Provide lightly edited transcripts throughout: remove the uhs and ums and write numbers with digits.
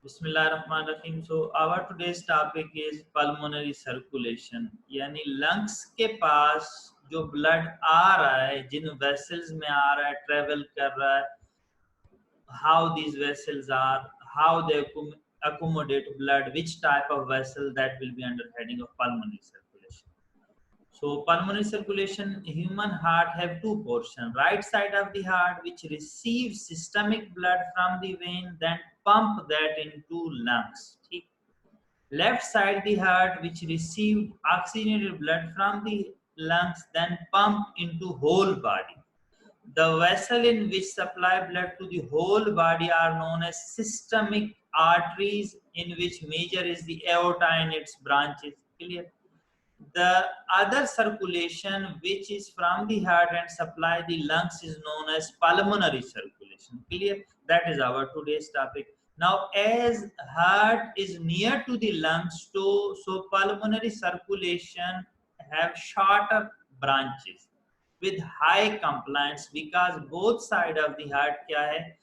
बिस्मिल्लाहिर्रहमानिर्रहीम। So our today's topic is pulmonary circulation, यानी lungs के पास जो ब्लड आ रहा है, जिन वेसल्स में आ रहा है, ट्रेवल कर रहा है, how these vessels are, how they accommodate blood, which type of vessel, that will be under heading of pulmonary circulation. So pulmonary circulation, human heart have two portions. Right side of the heart which receives systemic blood from the vein, then pump that into lungs. ठीक? Left side the heart which received oxygenated blood from the lungs, then pump into whole body. The vessel in which supply blood to the whole body are known as systemic arteries, in which major is the aorta and its branches. Clear? The other circulation which is from the heart and supply the lungs is known as pulmonary circulation. Clear? That is our today's topic. Now as heart is near to the lungs, so pulmonary circulation have shorter branches with high compliance, because both side of the heart क्या है,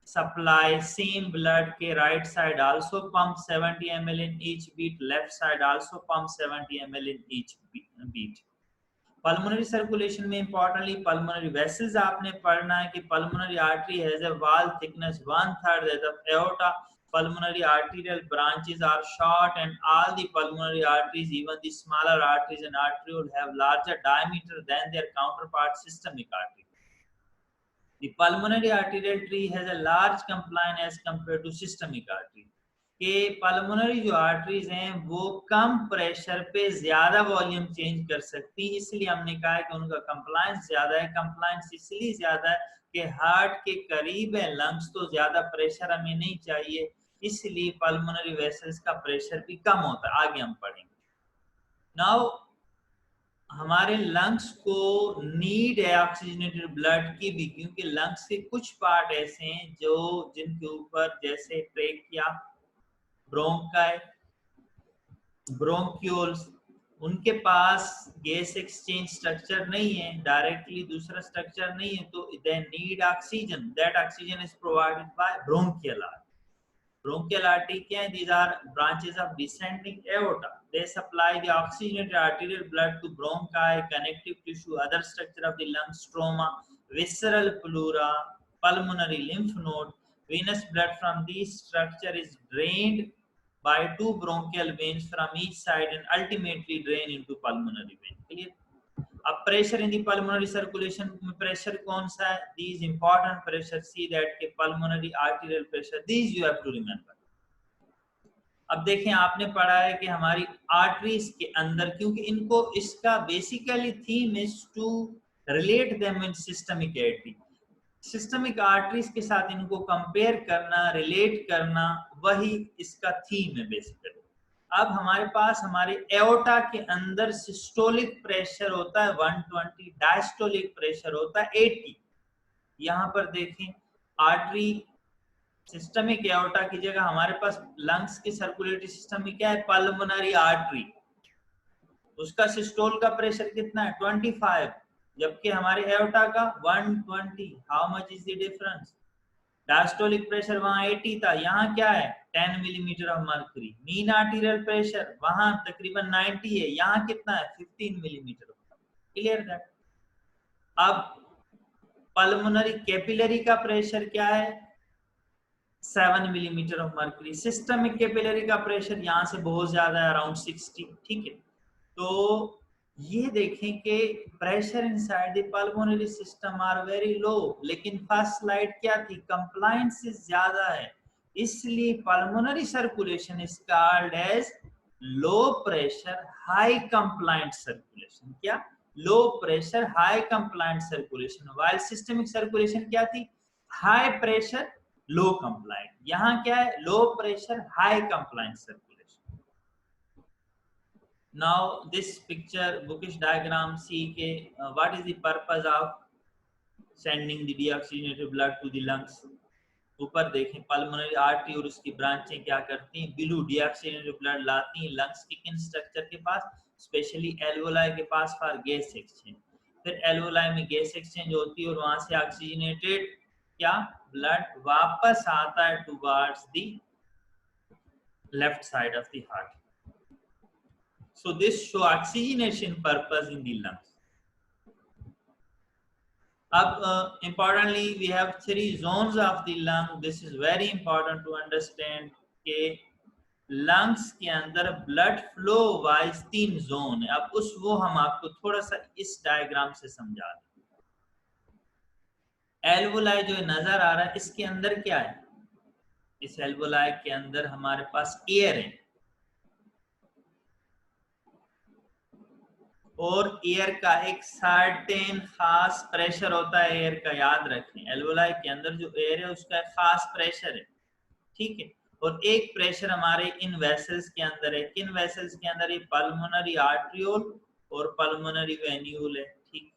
supply same blood के right side also pump 70 ml in each beat, left side also pump 70 ml in each beat. Pulmonary circulation में importantly pulmonary vessels आपने पढ़ना है कि pulmonary artery has a wall thickness 1/3 that of aorta. Pulmonary arterial branches are short, and all the pulmonary arteries, even the smaller arteries and arteriole, have larger diameter than their counterpart systemic artery. The pulmonary arterial tree has a large compliance as compared to systemic artery. कि pulmonary जो arteries हैं वो कम pressure पे ज्यादा volume change कर सकती है, इसलिए हमने कहा है कि उनका कंप्लायंस ज्यादा है. कंप्लायंस इसलिए ज्यादा है कि हार्ट के करीब है लंग्स, तो ज्यादा प्रेशर हमें नहीं चाहिए, इसलिए पल्मोनरी वेसल्स का प्रेशर भी कम होता है. आगे हम पढ़ेंगे. नाउ हमारे लंग्स को नीड है ऑक्सीजनेटेड ब्लड की भी, क्योंकि लंग्स के कुछ पार्ट ऐसे हैं जो जिनके ऊपर, जैसे ट्रेकिया, ब्रोंकाई, ब्रोंक्यूल्स, उनके पास गैस एक्सचेंज स्ट्रक्चर नहीं है, डायरेक्टली दूसरा स्ट्रक्चर नहीं है, तो they need oxygen. That oxygen is provided by bronchial artery. Bronchial artery क्या है? These are branches of descending aorta. They supply the oxygenated arterial blood to bronchi, connective tissue, other structure of the lung, stroma, visceral pleura, pulmonary lymph node. Venous blood from these structure is drained by two bronchial veins from each side and ultimately drain into pulmonary vein. Clear? अब pressure in the pulmonary circulation में pressure कौन सा है? These important pressure, see that के pulmonary arterial pressure, these you have to remember. अब देखें, आपने पढ़ा है कि हमारी आर्टरीज के अंदर, क्योंकि इनको, इसका basically theme is to relate them in systemic artery. Systemic arteries के साथ इनको कंपेयर करना, रिलेट करना, वही इसका थीम है बेसिकली. अब हमारे पास हमारे एओर्टा के अंदर सिस्टोलिक प्रेशर होता है 120, डायस्टोलिक प्रेशर होता है 80. यहां पर देखें, आर्टरी सिस्टमिक एओर्टा की जगह हमारे पास लंग्स के सर्कुलेटरी सिस्टम में क्या है? Pulmonary artery. उसका सिस्टोल का प्रेशर कितना है? 25, जबकि हमारे एओर्टा का 120. How much is the difference? Diastolic pressure वहां 80 था, यहाँ क्या है? 10 millimetre of mercury. Mean arterial pressure वहां तकरीबन 90 है, यहाँ कितना है? 15 मिलीमीटर. Clear that? अब पल्मोनरी कैपिलरी का प्रेशर क्या है? 7 millimetre of mercury. Systemic capillary का प्रेशर यहाँ से बहुत ज्यादा है, अराउंड 60. ठीक है, तो ये देखें कि pressure inside the pulmonary system are very low, लेकिन फर्स्ट स्लाइड क्या थी? कंप्लायंस से ज्यादा है, इसलिए pulmonary circulation is called as low pressure high compliant circulation. क्या? Low pressure high compliant circulation. While systemic circulation क्या थी? High pressure low compliant. यहाँ क्या है? Low pressure high compliant circulation. Now this picture bookish diagram, see के what is the purpose of sending the deoxygenated blood to the lungs. ऊपर देखें, pulmonary artery और उसकी ब्रांचें क्या करती हैं? ब्लू deoxygenated blood लाती हैं लंग्स के किन स्ट्रक्चर के पास? स्पेशली एल्वोलाई के पास फॉर गैस एक्सचेंज. फिर एल्वोलाई में गैस एक्सचेंज होती है और वहां से ऑक्सीजनेटेड क्या ब्लड वापस आता है towards the left side of the heart. So this show oxygenation purpose in the lungs. Importantly, we have 3 zones of the lung. This is very important to understand कि लंग्स के अंदर blood flow wise 3 zone है. अब वो हम आपको थोड़ा सा इस डायग्राम से समझा दें. एल्वोलाई जो नजर आ रहा है, इसके अंदर क्या है? इस एल्वोलाई के अंदर हमारे पास एयर है और एयर का एक सर्टेन खास प्रेशर होता है. एयर का याद रखें, एल्वोलाई के अंदर जो एयर है उसका एक खास प्रेशर है, ठीक है. और एक प्रेशर हमारे इन वेसल्स के अंदर है. किन वेसल्स के अंदर? ये पल्मोनरी आर्ट्रियोल और पल्मोनरी वेन्यूल है, ठीक.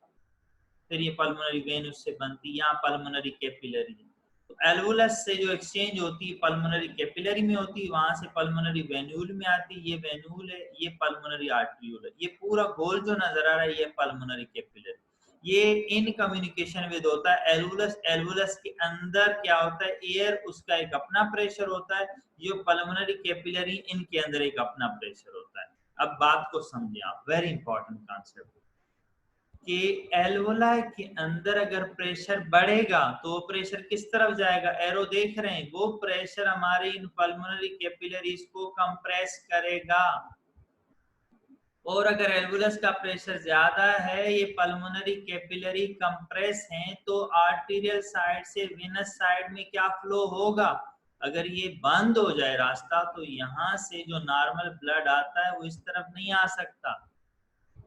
फिर ये पल्मोनरी वेन उससे बनती है, यहाँ पल्मोनरी कैपिलरी है. तो एल्वोलस से जो एक्सचेंज होती है पल्मोनरी कैपिलरी में होती है, वहां से पल्मोनरी वेन्यूल में आती है. ये वेन्यूल है, ये पल्मोनरी आर्ट्रियोल है. ये पूरा गोल जो नजर आ रहा है ये पल्मोनरी कैपिलरी. ये इन कम्युनिकेशन विद होता है एल्वोलस. एल्वोलस के अंदर क्या होता है? एयर, उसका एक अपना प्रेशर होता है. जो पल्मोनरी कैपिलरी, इनके अंदर एक अपना प्रेशर होता है. अब बात को समझिए आप, वेरी इंपॉर्टेंट कॉन्सेप्ट कि एल्वोलाई के अंदर अगर प्रेशर बढ़ेगा तो वो प्रेशर किस तरफ जाएगा? एरो देख रहे हैं, वो प्रेशर हमारे इन पल्मोनरी कैपिलरीज को कंप्रेस करेगा. और अगर एल्वोलस का प्रेशर ज्यादा है, ये पल्मोनरी कैपिलरी कंप्रेस हैं, तो आर्टीरियल साइड से वेनस साइड में क्या फ्लो होगा? अगर ये बंद हो जाए रास्ता, तो यहाँ से जो नॉर्मल ब्लड आता है वो इस तरफ नहीं आ सकता.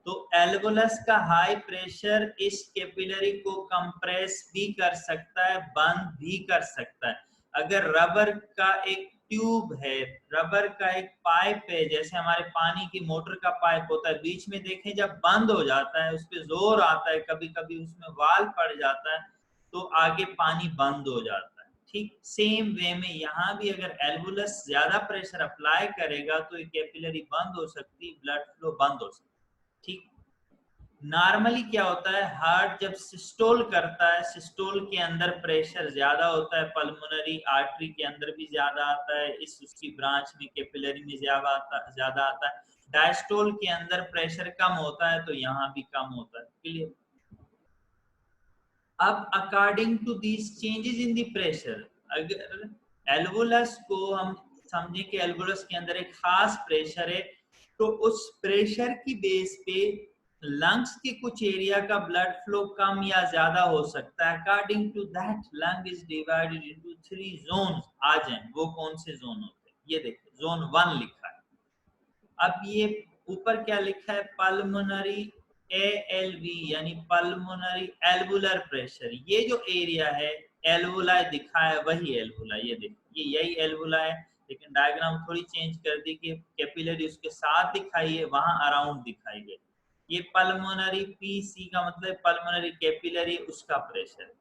तो एल्वोलस का हाई प्रेशर इस कैपिलरी को कंप्रेस भी कर सकता है, बंद भी कर सकता है. अगर रबर का एक ट्यूब है, रबर का एक पाइप है, जैसे हमारे पानी की मोटर का पाइप होता है, बीच में देखें जब बंद हो जाता है, उस पर जोर आता है, कभी कभी उसमें वाल पड़ जाता है, तो आगे पानी बंद हो जाता है. ठीक सेम वे में यहाँ भी अगर एल्वोलस ज्यादा प्रेशर अप्लाई करेगा तो ये कैपिलरी बंद हो सकती है, ब्लड फ्लो बंद हो सकती है. ठीक. नॉर्मली क्या होता है? हार्ट जब सिस्टोल करता है, सिस्टोल के अंदर प्रेशर ज्यादा होता है, पल्मोनरी आर्टरी के अंदर भी ज्यादा आता है, इस उसकी ब्रांच में कैपिलरी में ज्यादा आता है. डायस्टोल के अंदर प्रेशर कम होता है, तो यहाँ भी कम होता है. क्लियर? अब according to these changes in the pressure, अगर एल्वोलस को हम समझें कि एल्वोलस के अंदर एक खास प्रेशर है, तो उस प्रेशर की बेस पे लंग्स के कुछ एरिया का ब्लड फ्लो कम या ज्यादा हो सकता है. According to that lung is divided into 3 zones. आ जाएं, वो कौन से जोन होते हैं? ये देखिए, जोन 1 लिखा है. अब ये ऊपर क्या लिखा है? पल्मोनरी ALV यानी पल्मोनरी एल्वुलर प्रेशर. ये जो एरिया है एल्वुलाई दिखा है, वही एल्वुलाई. ये देखिए, ये यही एल्वुलाई है, लेकिन डायग्राम थोड़ी चेंज कर दी कि कैपिलरी उसके साथ दिखाई है, वहां अराउंड दिखाई गई. ये पल्मोनरी PC का मतलब पल्मोनरी कैपिलरी, उसका प्रेशर.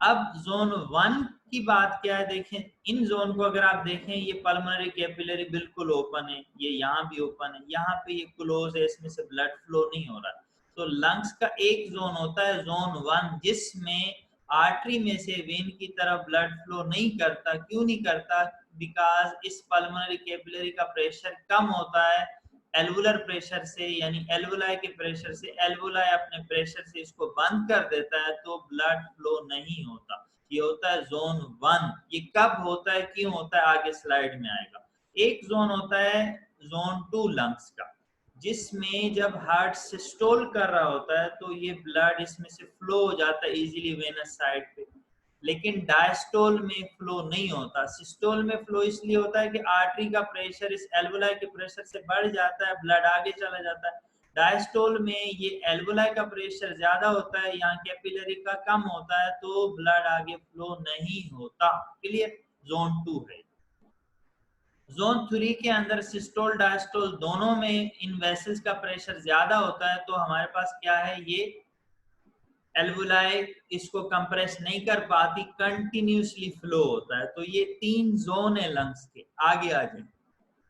अब जोन 1 की बात क्या है? देखें, इन जोन को अगर आप देखें, ये पल्मोनरी कैपिलरी बिल्कुल ओपन है, ये यहाँ भी ओपन है, यहाँ पे ये क्लोज है, इसमें से ब्लड फ्लो नहीं हो रहा. तो लंग्स का एक जोन होता है जोन 1, जिसमें आर्टरी में से वेन की तरफ ब्लड फ्लो नहीं करता. क्यों नहीं करता? बिकॉज इस पल्मोनरी कैपिलरी का प्रेशर कम होता है एल्वुलर प्रेशर से, यानी एल्वुलाई के प्रेशर से. एल्वुलाई अपने प्रेशर से इसको बंद कर देता है, तो ब्लड फ्लो नहीं होता. ये होता है जोन 1. ये कब होता है, क्यों होता है, आगे स्लाइड में आएगा. एक जोन होता है जोन 2 लंग्स का, जिसमें जब हार्ट सिस्टोल कर रहा होता है तो ये ब्लड इसमें से फ्लो हो जाता है इजीली वेनस साइड पे, लेकिन डायस्टोल में फ्लो नहीं होता. सिस्टोल में फ्लो इसलिए होता है कि आर्टरी का प्रेशर इस एल्वुलाई के प्रेशर से बढ़ जाता है, ब्लड आगे चला जाता है. डायस्टोल में ये एल्वुलाई का प्रेशर ज्यादा होता है, यहाँ कैपिलरी का कम होता है, तो ब्लड आगे फ्लो नहीं होता. क्लियर? जोन 2 है. जोन 3 के अंदर सिस्टोल डायस्टोल दोनों में इन वेसल्स का प्रेशर ज्यादा होता है, तो हमारे पास क्या है? ये एल्वुलाई इसको कंप्रेस नहीं कर पाती, कंटिन्यूसली फ्लो होता है. तो ये 3 जोन है लंग्स के. आगे आ जाए.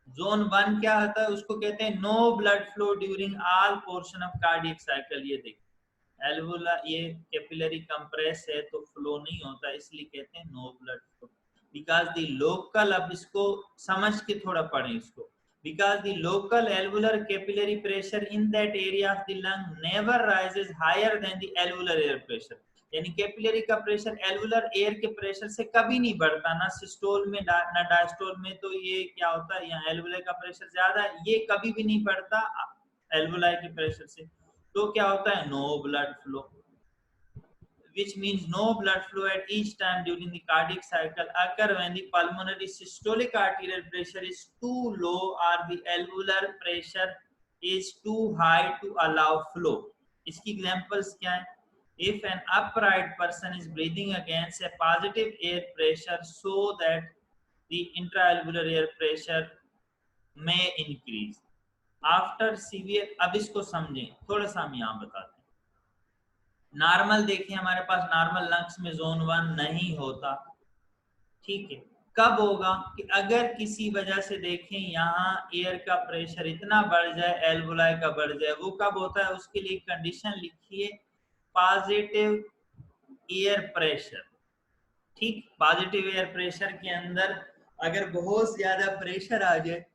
जोन 1 क्या होता है? उसको कहते हैं no blood flow during all portion of cardiac cycle. ये देखिए, एल्वुला ये कैपिलरी कंप्रेस है तो फ्लो नहीं होता, इसलिए कहते हैं no blood flow. because the local, अब इसको समझ के थोड़ा पढ़ें इसको, because the local alveolar capillary pressure in that area of the lung never rises higher than the alveolar air pressure, यानी कैपिलरी का प्रेशर एल्वुलर एयर के प्रेशर से कभी नहीं बढ़ता, ना सिस्टोल में ना डायस्टोल में। तो ये क्या होता है, यहाँ एल्वुलर का प्रेशर ज्यादा है, ये कभी भी नहीं बढ़ता एल्वुलर के प्रेशर से। तो क्या होता है, no blood flow, which means no blood flow at each time during the cardiac cycle occur when the pulmonary systolic arterial pressure is too low or the alveolar pressure is too high to allow flow। इसकी examples क्या है, if an upright person is breathing against a positive air pressure so that the intraalveolar air pressure may increase after severe। अब इसको समझें थोड़ा सा, हम यहाँ बताते हैं। नॉर्मल देखिए, हमारे पास नॉर्मल लंग्स में जोन 1 नहीं होता, ठीक है। कब होगा कि अगर किसी वजह से देखें यहाँ एयर का प्रेशर इतना बढ़ जाए, एल्वुलाई का बढ़ जाए, वो कब होता है, उसके लिए कंडीशन लिखिए, पॉजिटिव एयर प्रेशर, ठीक। पॉजिटिव एयर प्रेशर के अंदर अगर बहुत ज्यादा प्रेशर आ जाए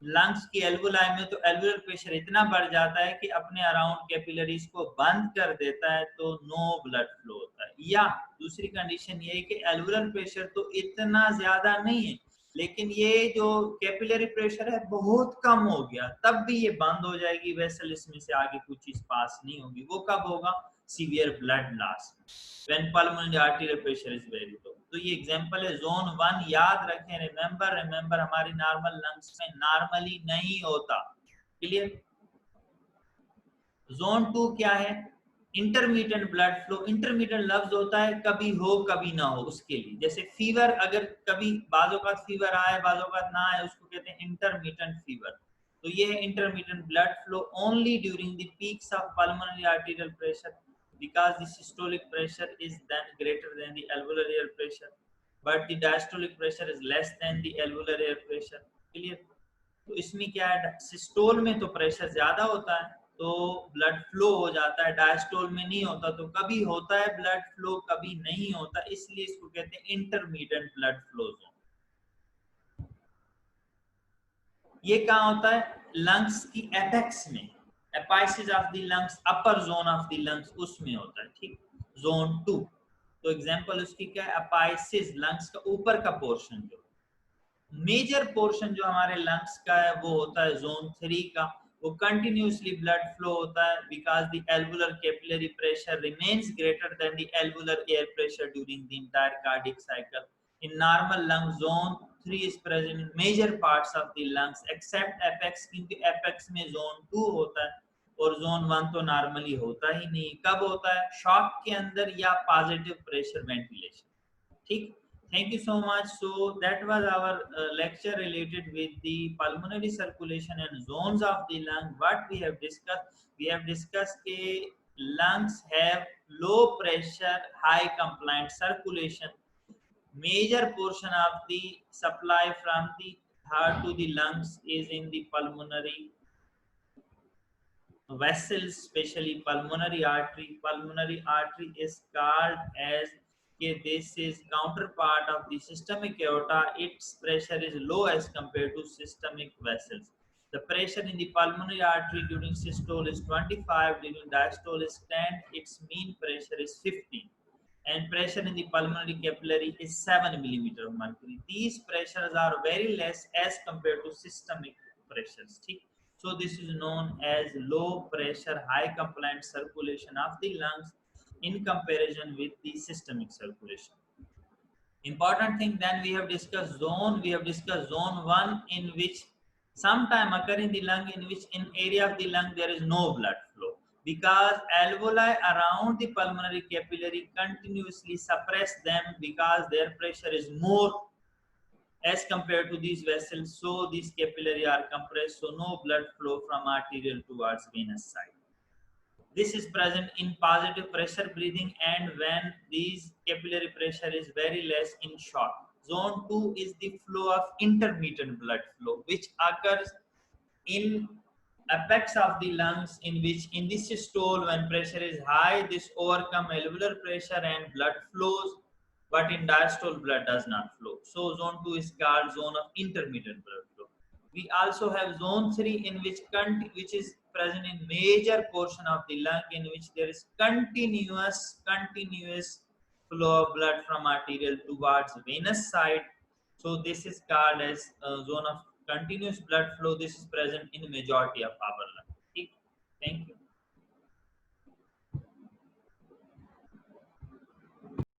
लंग्स की एल्वुलाई में, तो एल्वुलर प्रेशर इतना बढ़ जाता है कि अपने अराउंड कैपिलरीज को बंद कर देता है, तो नो ब्लड फ्लो होता है। या दूसरी कंडीशन ये है कि एल्वुलर प्रेशर तो इतना ज्यादा नहीं है, लेकिन ये जो कैपिलरी प्रेशर है बहुत कम हो गया, तब भी ये बंद हो जाएगी वेसल, इसमें से आगे कुछ चीज पास नहीं होगी। वो कब होगा, severe blood loss, when pulmonary arterial pressure is very low. तो ये एग्जांपल है जोन 1, याद रखें, रिमेंबर हमारी नॉर्मल लंग्स में नॉर्मली नहीं होता, क्लियर। जोन 2 क्या है, इंटरमीडिएट ब्लड फ्लो। इंटरमीडिएट लफ्ज होता है कभी हो कभी ना हो, उसके लिए जैसे फीवर, अगर कभी बाजों का फीवर आए बाजों का ना आए, उसको कहते हैं इंटरमीडिएट फीवर। तो ये है intermediate blood flow only during the peaks of pulmonary arterial pressure, because the systolic pressure is then greater than the alveolar air pressure, but the diastolic pressure is less than the alveolar air pressure, clear। तो इसमें क्या है, systole में तो pressure ज्यादा होता है तो ब्लड फ्लो हो जाता है, डायस्टोल में नहीं होता, तो कभी होता है ब्लड फ्लो कभी नहीं होता, इसलिए इसको कहते हैं इंटरमीडिएट ब्लड फ्लो जोन। ये कहाँ होता है, लंग्स की एपेक्स में, apices of the lungs, upper zone of the lungs, उसमें होता है, ठीक। जोन 2, तो एग्जांपल उसकी क्या है, एपाइसिस, लंग्स का ऊपर का पोर्शन, जो मेजर पोर्शन जो हमारे लंग्स का है वो होता है जोन 3 का, वो कंटिन्यूअसली ब्लड फ्लो होता है, because the alveolar capillary pressure remains greater than the alveolar air pressure during the entire cardiac cycle. In normal lung, zone 3 is present in major parts of the lungs except apex, क्योंकि apex में zone 2 होता है और zone 1 तो normally होता ही नहीं। कब होता है, शॉक के अंदर या पॉजिटिव प्रेशर वेंटिलेशन, ठीक। Thank you so much. So that was our lecture related with the pulmonary circulation and zones of the lung. What we have discussed that lungs have low pressure, high compliant circulation. Major portion of the supply from the heart to the lungs is in the pulmonary vessels, especially pulmonary artery. Pulmonary artery is called as, this is counterpart of the systemic aorta. Its pressure is low as compared to systemic vessels. The pressure in the pulmonary artery during systole is 25, during diastole is 10, its mean pressure is 15, and pressure in the pulmonary capillary is 7 millimeter of mercury. These pressures are very less as compared to systemic pressures, so this is known as low pressure, high compliant circulation of the lungs in comparison with the systemic circulation. Important thing, then we have discussed zone. We have discussed zone 1, in which sometime occur in the lung, in which in area of the lung there is no blood flow, because alveoli around the pulmonary capillary continuously suppress them, because their pressure is more as compared to these vessels, so these capillary are compressed, so no blood flow from arterial towards venous side. This is present in positive pressure breathing, and when these capillary pressure is very less in shock. Zone 2 is the flow of intermittent blood flow, which occurs in apex of the lungs, in which in this systole when pressure is high, this overcome alveolar pressure and blood flows. but in diastole blood does not flow. So zone 2 is called zone of intermittent blood flow. We also have zone 3 in which is present in major portion of the lung, in which there is continuous flow of blood from arterial towards venous side. So this is called as zone of continuous blood flow. This is present in majority of our lung. Thank you.